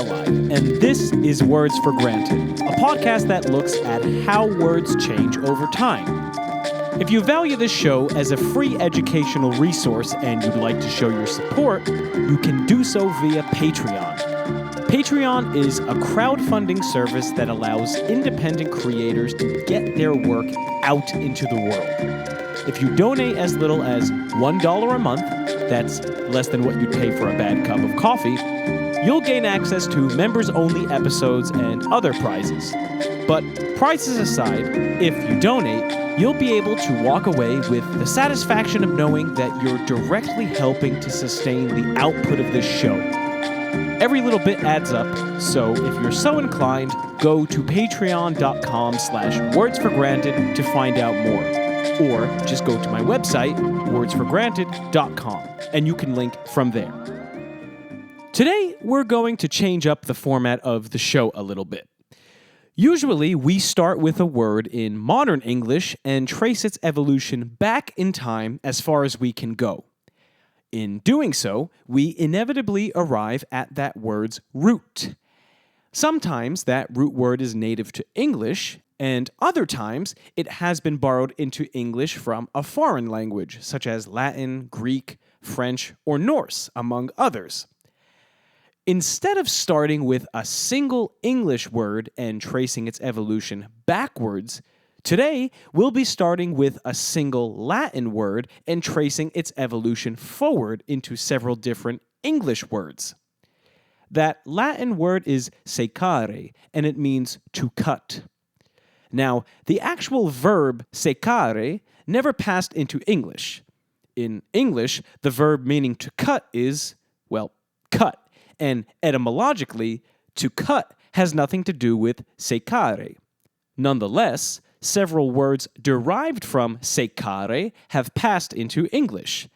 Ally, and this is Words for Granted, a podcast that looks at how words change over time. If you value this show as a free educational resource and you'd like to show your support, you can do so via Patreon. Patreon is a crowdfunding service that allows independent creators to get their work out into the world. If you donate as little as $1 a month, that's less than what you'd pay for a bad cup of coffee, you'll gain access to members-only episodes and other prizes. But prizes aside, if you donate, you'll be able to walk away with the satisfaction of knowing that you're directly helping to sustain the output of this show. Every little bit adds up, so if you're so inclined, go to patreon.com/wordsforgranted to find out more. Or just go to my website, wordsforgranted.com, and you can link from there. Today, we're going to change up the format of the show a little bit. Usually, we start with a word in modern English and trace its evolution back in time as far as we can go. In doing so, we inevitably arrive at that word's root. Sometimes that root word is native to English, and other times it has been borrowed into English from a foreign language, such as Latin, Greek, French, or Norse, among others. Instead of starting with a single English word and tracing its evolution backwards, today we'll be starting with a single Latin word and tracing its evolution forward into several different English words. That Latin word is secare, and it means to cut. Now, the actual verb secare never passed into English. In English, the verb meaning to cut is, well, cut. And etymologically, to cut has nothing to do with secare. Nonetheless, several words derived from secare have passed into English.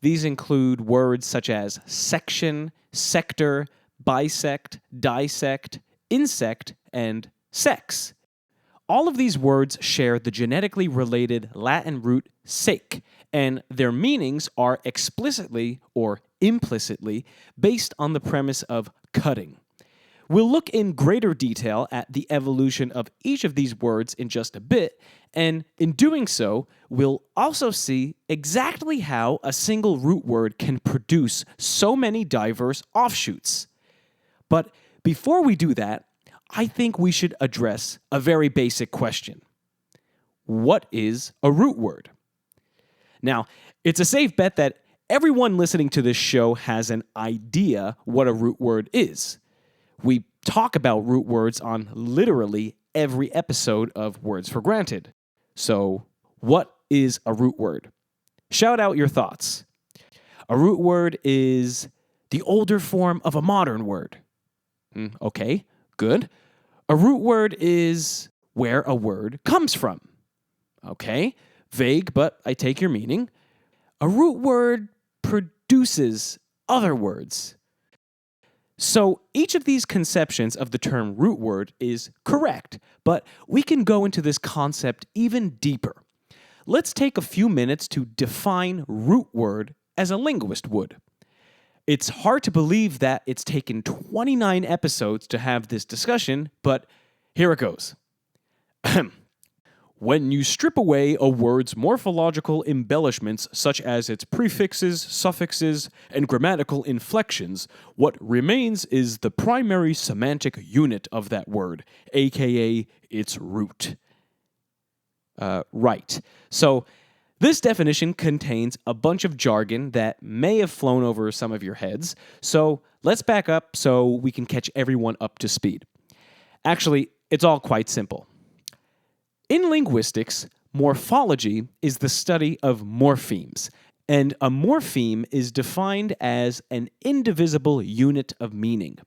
These include words such as section, sector, bisect, dissect, insect, and sex. All of these words share the genetically related Latin root sec, and their meanings are explicitly or implicitly based on the premise of cutting. We'll look in greater detail at the evolution of each of these words in just a bit, and in doing so, we'll also see exactly how a single root word can produce so many diverse offshoots. But before we do that, I think we should address a very basic question. What is a root word? Now, it's a safe bet that everyone listening to this show has an idea what a root word is. We talk about root words on literally every episode of Words for Granted. So, what is a root word? Shout out your thoughts. A root word is the older form of a modern word. Okay, good. A root word is where a word comes from. Okay, vague, but I take your meaning. A root word produces other words. So each of these conceptions of the term root word is correct, but we can go into this concept even deeper. Let's take a few minutes to define root word as a linguist would. It's hard to believe that it's taken 29 episodes to have this discussion, but here it goes. When you strip away a word's morphological embellishments such as its prefixes, suffixes, and grammatical inflections, what remains is the primary semantic unit of that word, aka its root. Right. So, this definition contains a bunch of jargon that may have flown over some of your heads, so let's back up so we can catch everyone up to speed. Actually, it's all quite simple. In linguistics, morphology is the study of morphemes, and a morpheme is defined as an indivisible unit of meaning.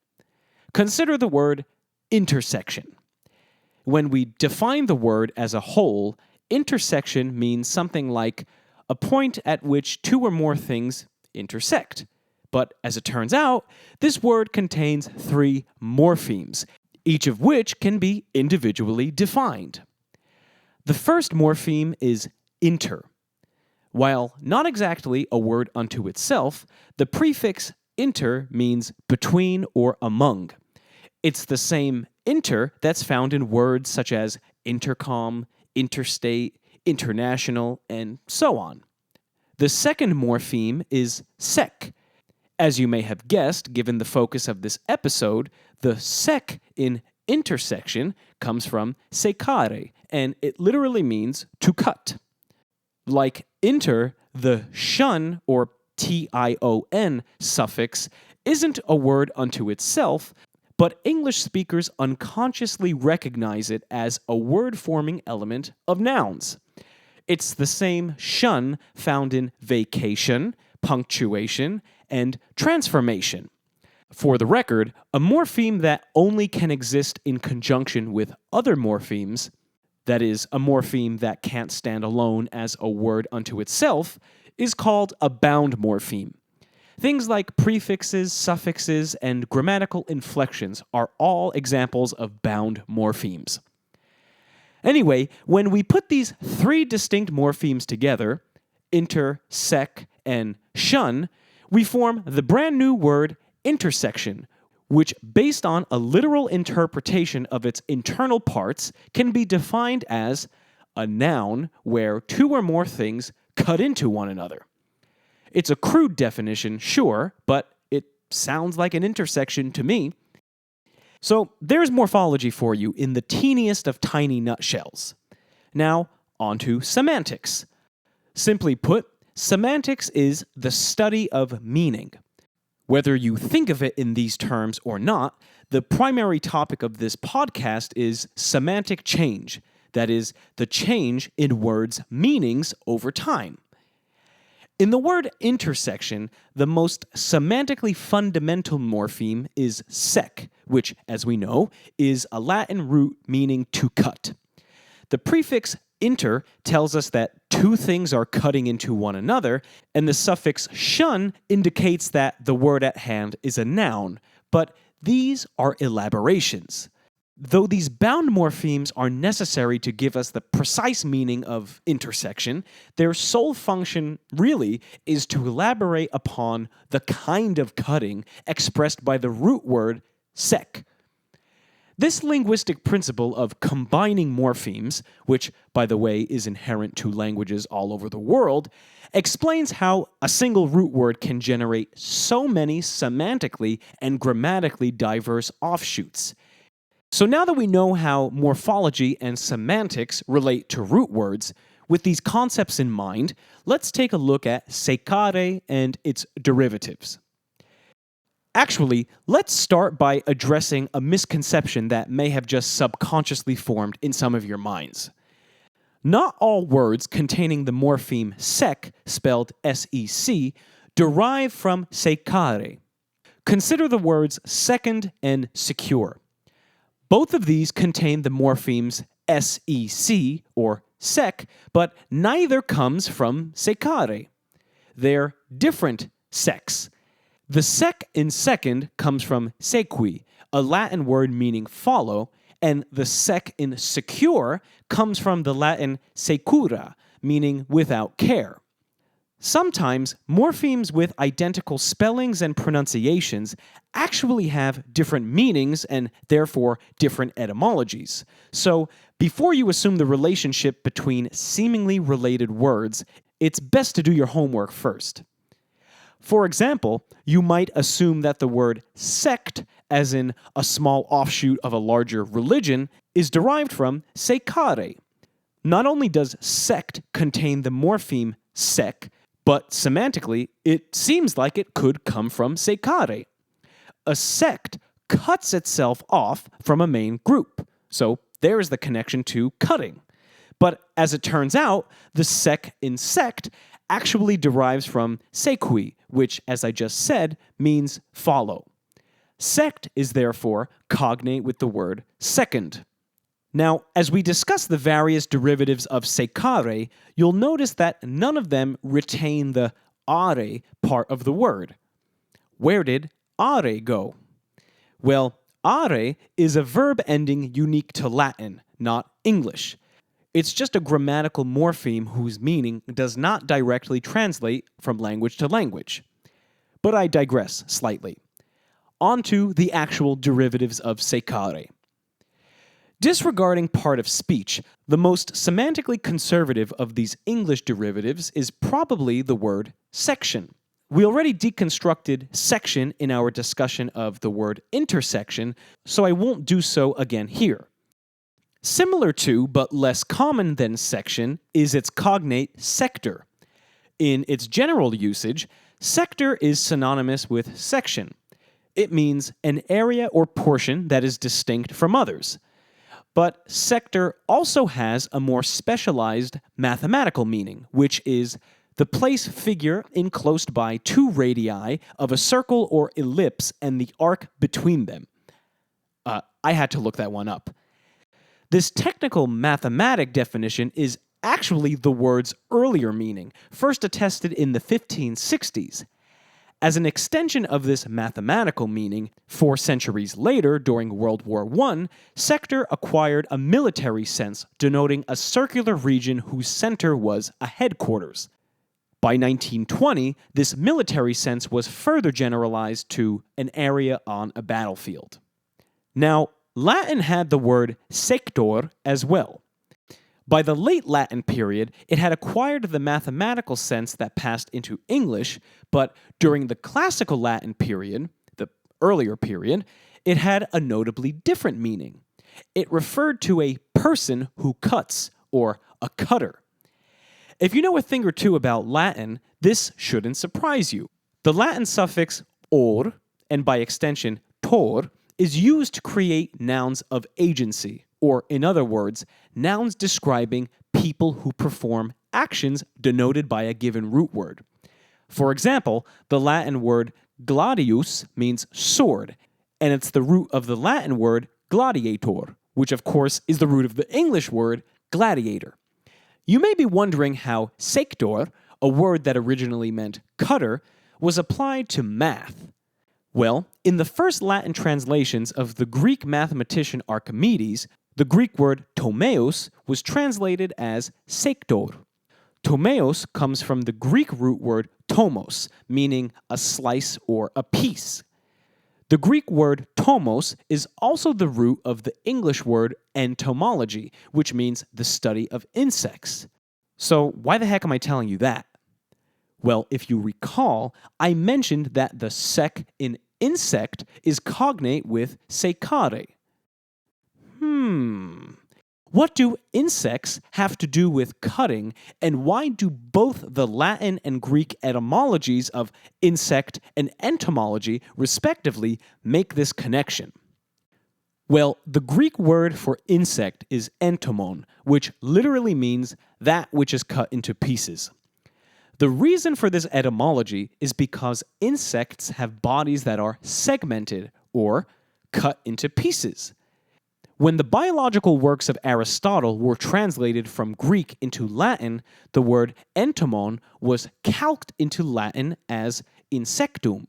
Consider the word intersection. When we define the word as a whole, intersection means something like a point at which two or more things intersect. But as it turns out, this word contains 3 morphemes, each of which can be individually defined. The first morpheme is inter. While not exactly a word unto itself, the prefix inter means between or among. It's the same inter that's found in words such as intercom, interstate, international, and so on. The second morpheme is sec. As you may have guessed, given the focus of this episode, the sec in intersection comes from secare, and it literally means to cut. Like inter, the shun or tion suffix isn't a word unto itself, but English speakers unconsciously recognize it as a word-forming element of nouns. It's the same shun found in vacation, punctuation, and transformation. For the record, a morpheme that only can exist in conjunction with other morphemes, that is, a morpheme that can't stand alone as a word unto itself, is called a bound morpheme. Things like prefixes, suffixes, and grammatical inflections are all examples of bound morphemes. Anyway, when we put these three distinct morphemes together, inter, sec, and shun, we form the brand new word intersection, which, based on a literal interpretation of its internal parts, can be defined as a noun where two or more things cut into one another. It's a crude definition, sure, but it sounds like an intersection to me. So there's morphology for you in the teeniest of tiny nutshells. Now, on to semantics. Simply put, semantics is the study of meaning. Whether you think of it in these terms or not, the primary topic of this podcast is semantic change, that is, the change in words' meanings over time. In the word intersection, the most semantically fundamental morpheme is sec, which, as we know, is a Latin root meaning to cut. The prefix inter tells us that two things are cutting into one another, and the suffix shun indicates that the word at hand is a noun, but these are elaborations. Though these bound morphemes are necessary to give us the precise meaning of intersection, their sole function really is to elaborate upon the kind of cutting expressed by the root word sec. This linguistic principle of combining morphemes, which, by the way, is inherent to languages all over the world, explains how a single root word can generate so many semantically and grammatically diverse offshoots. So now that we know how morphology and semantics relate to root words, with these concepts in mind, let's take a look at secare and its derivatives. Actually, let's start by addressing a misconception that may have just subconsciously formed in some of your minds. Not all words containing the morpheme sec, spelled S-E-C, derive from secare. Consider the words second and secure. Both of these contain the morphemes SEC, or sec, but neither comes from secare. They're different secs. The sec in second comes from sequi, a Latin word meaning follow, and the sec in secure comes from the Latin secura, meaning without care. Sometimes, morphemes with identical spellings and pronunciations actually have different meanings and therefore different etymologies. So, before you assume the relationship between seemingly related words, it's best to do your homework first. For example, you might assume that the word sect, as in a small offshoot of a larger religion, is derived from secare. Not only does sect contain the morpheme sec, but semantically, it seems like it could come from secare. A sect cuts itself off from a main group, so there's the connection to cutting. But as it turns out, the sec in sect actually derives from sequi, which, as I just said, means follow. Sect is therefore cognate with the word second. Now, as we discuss the various derivatives of secare, you'll notice that none of them retain the are part of the word. Where did are go? Well, are is a verb ending unique to Latin, not English. It's just a grammatical morpheme whose meaning does not directly translate from language to language. But I digress slightly. onto the actual derivatives of secare. Disregarding part of speech, the most semantically conservative of these English derivatives is probably the word section. We already deconstructed section in our discussion of the word intersection, so I won't do so again here. Similar to, but less common than section, is its cognate sector. In its general usage, sector is synonymous with section. It means an area or portion that is distinct from others. But sector also has a more specialized mathematical meaning, which is the place figure enclosed by two radii of a circle or ellipse and the arc between them. I had to look that one up. This technical mathematic definition is actually the word's earlier meaning, first attested in the 1560s. As an extension of this mathematical meaning, 4 centuries later, during World War I, sector acquired a military sense, denoting a circular region whose center was a headquarters. By 1920, this military sense was further generalized to an area on a battlefield. Now, Latin had the word sector as well. By the late Latin period, it had acquired the mathematical sense that passed into English, but during the classical Latin period, the earlier period, it had a notably different meaning. It referred to a person who cuts, or a cutter. If you know a thing or two about Latin, this shouldn't surprise you. The Latin suffix or, and by extension tor, is used to create nouns of agency, or in other words, nouns describing people who perform actions denoted by a given root word. For example, the Latin word gladius means sword, and it's the root of the Latin word gladiator, which of course is the root of the English word gladiator. You may be wondering how sector, a word that originally meant cutter, was applied to math. Well, in the first Latin translations of the Greek mathematician Archimedes, the Greek word tomeos was translated as sector. Tomeos comes from the Greek root word tomos, meaning a slice or a piece. The Greek word tomos is also the root of the English word entomology, which means the study of insects. So why the heck am I telling you that? Well, if you recall, I mentioned that the sec in insect is cognate with secare. What do insects have to do with cutting, and why do both the Latin and Greek etymologies of insect and entomology, respectively, make this connection? Well, the Greek word for insect is entomon, which literally means that which is cut into pieces. The reason for this etymology is because insects have bodies that are segmented, or cut into pieces. When the biological works of Aristotle were translated from Greek into Latin, the word entomon was calqued into Latin as insectum.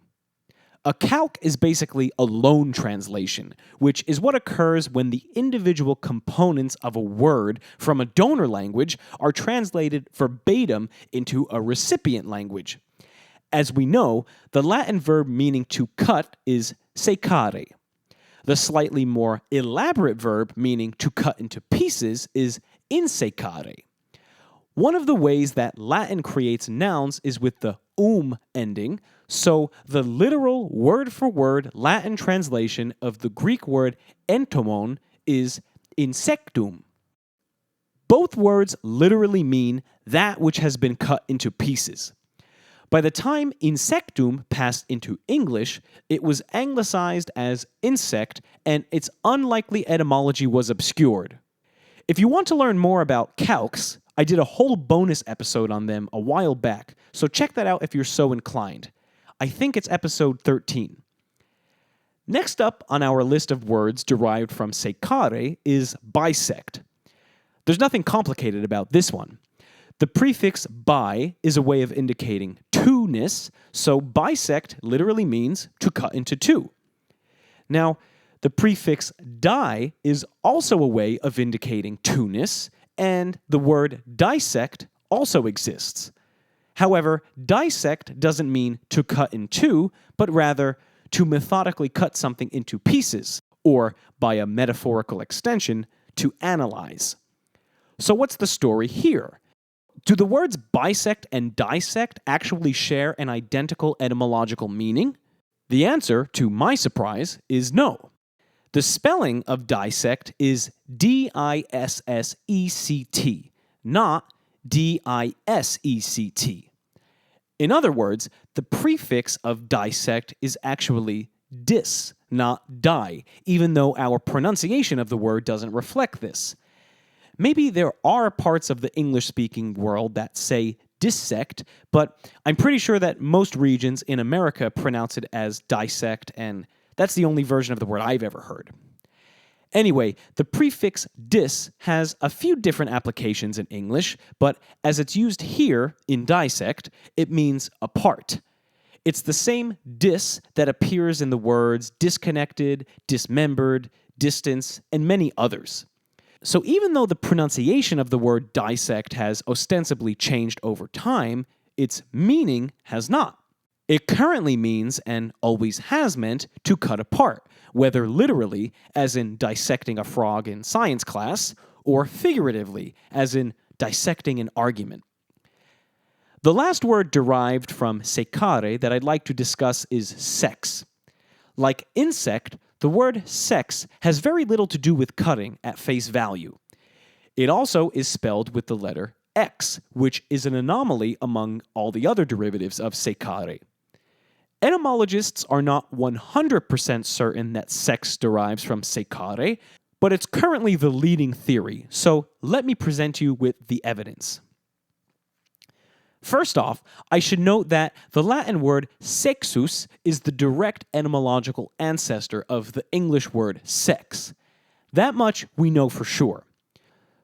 A calque is basically a loan translation, which is what occurs when the individual components of a word from a donor language are translated verbatim into a recipient language. As we know, the Latin verb meaning to cut is secare. The slightly more elaborate verb meaning to cut into pieces is insecare. One of the ways that Latin creates nouns is with the ending, so the literal word-for-word Latin translation of the Greek word entomon is insectum. Both words literally mean that which has been cut into pieces. By the time insectum passed into English, it was anglicized as insect, and its unlikely etymology was obscured. If you want to learn more about calques, I did a whole bonus episode on them a while back, so check that out if you're so inclined. I think it's episode 13. Next up on our list of words derived from secare is bisect. There's nothing complicated about this one. The prefix bi is a way of indicating two-ness, so bisect literally means to cut into two. Now, the prefix di is also a way of indicating two-ness, and the word dissect also exists. However, dissect doesn't mean to cut in two, but rather to methodically cut something into pieces, or, by a metaphorical extension, to analyze. So what's the story here? Do the words bisect and dissect actually share an identical etymological meaning? The answer, to my surprise, is no. The spelling of dissect is D-I-S-S-E-C-T, not D-I-S-E-C-T. In other words, the prefix of dissect is actually dis, not die, even though our pronunciation of the word doesn't reflect this. Maybe there are parts of the English-speaking world that say dissect, but I'm pretty sure that most regions in America pronounce it as dissect, and that's the only version of the word I've ever heard. Anyway, the prefix dis has a few different applications in English, but as it's used here in dissect, it means apart. It's the same dis that appears in the words disconnected, dismembered, distance, and many others. So even though the pronunciation of the word dissect has ostensibly changed over time, its meaning has not. It currently means, and always has meant, to cut apart, whether literally, as in dissecting a frog in science class, or figuratively, as in dissecting an argument. The last word derived from secare that I'd like to discuss is sex. Like insect, the word sex has very little to do with cutting at face value. It also is spelled with the letter X, which is an anomaly among all the other derivatives of secare. Etymologists are not 100% certain that sex derives from secare, but it's currently the leading theory, so let me present you with the evidence. First off, I should note that the Latin word sexus is the direct etymological ancestor of the English word sex. That much we know for sure.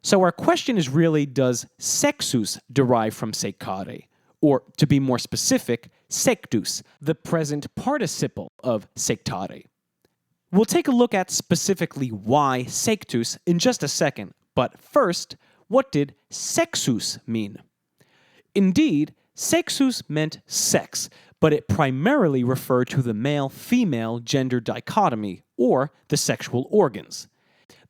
So our question is really, does sexus derive from secare? Or, to be more specific, sectus, the present participle of sectare. We'll take a look at specifically why sectus in just a second, but first, what did sexus mean? Indeed, sexus meant sex, but it primarily referred to the male-female gender dichotomy, or the sexual organs.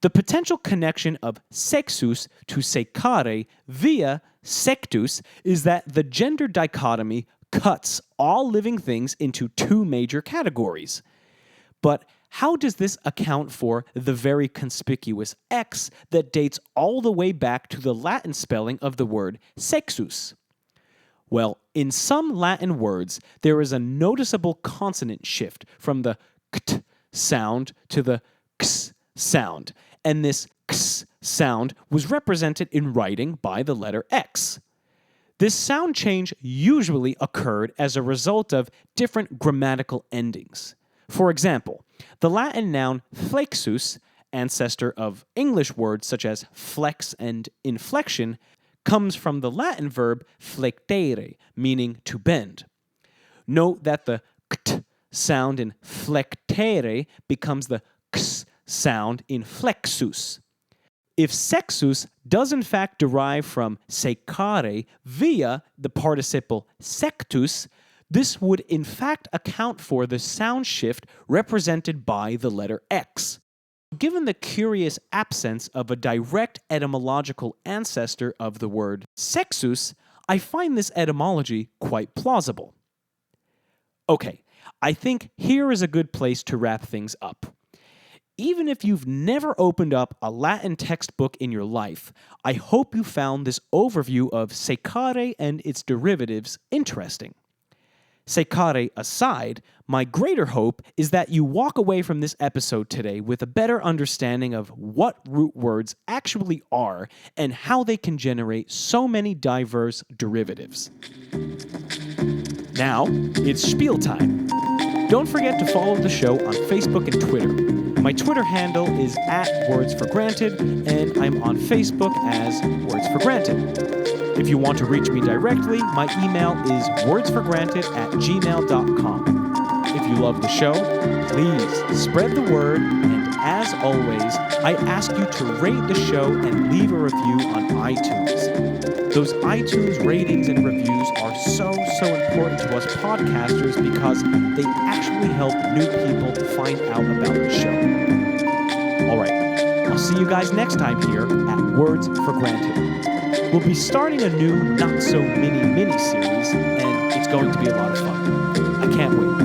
The potential connection of sexus to secare via sectus is that the gender dichotomy cuts all living things into two major categories. But how does this account for the very conspicuous X that dates all the way back to the Latin spelling of the word sexus? Well, in some Latin words, there is a noticeable consonant shift from the kt sound to the ks sound, and this ks sound was represented in writing by the letter X. This sound change usually occurred as a result of different grammatical endings. For example, the Latin noun flexus, ancestor of English words such as flex and inflection, comes from the Latin verb flectere, meaning to bend. Note that the kt sound in flectere becomes the ks sound in flexus. If sexus does in fact derive from secare via the participle sectus, this would in fact account for the sound shift represented by the letter X. Given the curious absence of a direct etymological ancestor of the word sexus, I find this etymology quite plausible. Okay, I think here is a good place to wrap things up. Even if you've never opened up a Latin textbook in your life, I hope you found this overview of secare and its derivatives interesting. Secare aside, my greater hope is that you walk away from this episode today with a better understanding of what root words actually are and how they can generate so many diverse derivatives. Now, it's spiel time. Don't forget to follow the show on Facebook and Twitter. My Twitter handle is @WordsForGranted, and I'm on Facebook as Words for Granted. If you want to reach me directly, my email is wordsforgranted@gmail.com. If you love the show, please spread the word, and as always, I ask you to rate the show and leave a review on iTunes. Those iTunes ratings and reviews are so important to us podcasters because they actually help new people find out about the show. All right, I'll see you guys next time here at Words for Granted. We'll be starting a new not-so-mini series, and it's going to be a lot of fun. I can't wait.